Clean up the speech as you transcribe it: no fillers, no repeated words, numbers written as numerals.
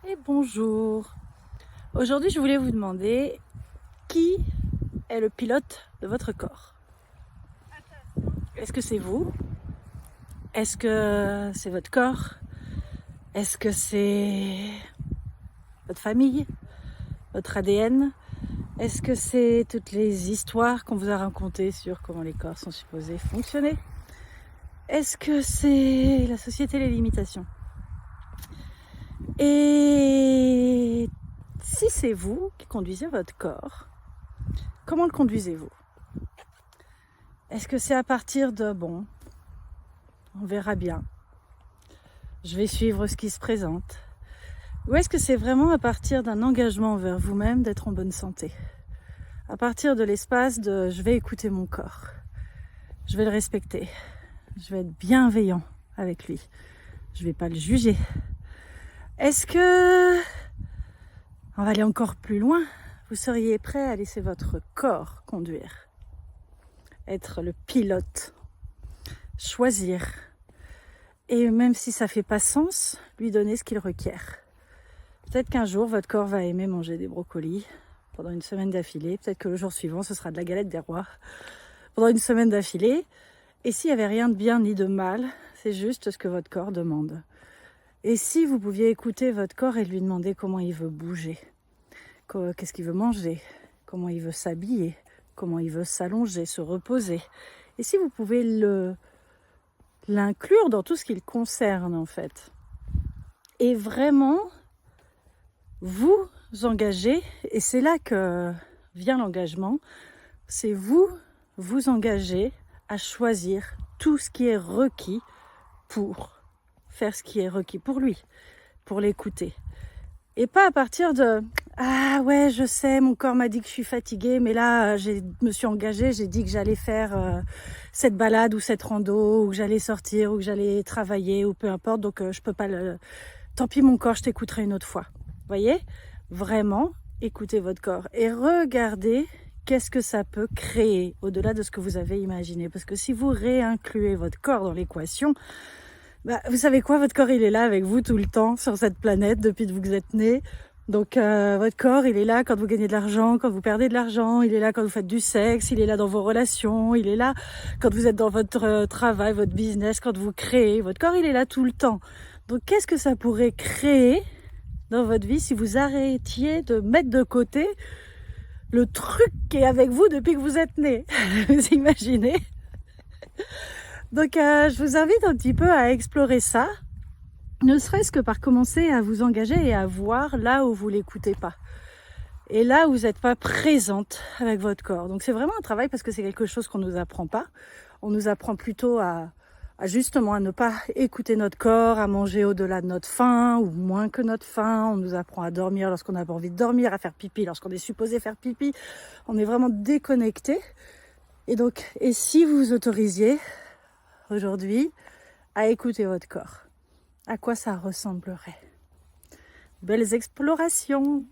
Et bonjour. Aujourd'hui, je voulais vous demander qui est le pilote de votre corps. Est-ce que c'est vous? Est-ce que c'est votre corps? Est-ce que c'est votre famille? Votre ADN? Est-ce que c'est toutes les histoires qu'on vous a racontées sur comment les corps sont supposés fonctionner? Est-ce que c'est la société, les limitations? Et si c'est vous qui conduisez votre corps, comment le conduisez-vous? Est-ce que c'est à partir de bon, on verra bien, je vais suivre ce qui se présente? Ou est-ce que c'est vraiment à partir d'un engagement envers vous-même d'être en bonne santé? À partir de l'espace de je vais écouter mon corps, je vais le respecter, je vais être bienveillant avec lui, je vais pas le juger. Est-ce que on va aller encore plus loin? Vous seriez prêt à laisser votre corps conduire, être le pilote, choisir, et même si ça fait pas sens, lui donner ce qu'il requiert. Peut-être qu'un jour, votre corps va aimer manger des brocolis pendant une semaine d'affilée. Peut-être que le jour suivant, ce sera de la galette des rois pendant une semaine d'affilée. Et s'il n'y avait rien de bien ni de mal, c'est juste ce que votre corps demande. Et si vous pouviez écouter votre corps et lui demander comment il veut bouger, qu'est-ce qu'il veut manger, comment il veut s'habiller, comment il veut s'allonger, se reposer. Et si vous pouvez l'inclure dans tout ce qui le concerne en fait. Et vraiment vous engager, et c'est là que vient l'engagement, c'est vous engager à choisir tout ce qui est requis pour faire ce qui est requis pour lui, pour l'écouter. Et pas à partir de « Ah ouais, je sais, mon corps m'a dit que je suis fatiguée, mais là, je me suis engagée, j'ai dit que j'allais faire cette balade ou cette rando, ou que j'allais sortir, ou que j'allais travailler, ou peu importe, donc je peux pas le... Tant pis mon corps, je t'écouterai une autre fois. » Voyez, vraiment, écoutez votre corps et regardez qu'est-ce que ça peut créer au-delà de ce que vous avez imaginé. Parce que si vous réincluez votre corps dans l'équation, vous savez quoi, votre corps il est là avec vous tout le temps sur cette planète depuis que vous êtes né. Donc votre corps il est là quand vous gagnez de l'argent, quand vous perdez de l'argent, il est là quand vous faites du sexe, il est là dans vos relations, il est là quand vous êtes dans votre travail, votre business, quand vous créez. Votre corps il est là tout le temps. Donc qu'est-ce que ça pourrait créer dans votre vie si vous arrêtiez de mettre de côté le truc qui est avec vous depuis que vous êtes né? Vous imaginez? Donc je vous invite un petit peu à explorer ça, ne serait-ce que par commencer à vous engager et à voir là où vous l'écoutez pas. Et là où vous n'êtes pas présente avec votre corps. Donc c'est vraiment un travail parce que c'est quelque chose qu'on ne nous apprend pas. On nous apprend plutôt à justement à ne pas écouter notre corps, à manger au-delà de notre faim ou moins que notre faim. On nous apprend à dormir lorsqu'on n'a pas envie de dormir, à faire pipi lorsqu'on est supposé faire pipi. On est vraiment déconnecté. Et donc, et si vous vous autorisiez aujourd'hui à écouter votre corps, à quoi ça ressemblerait? Belles explorations!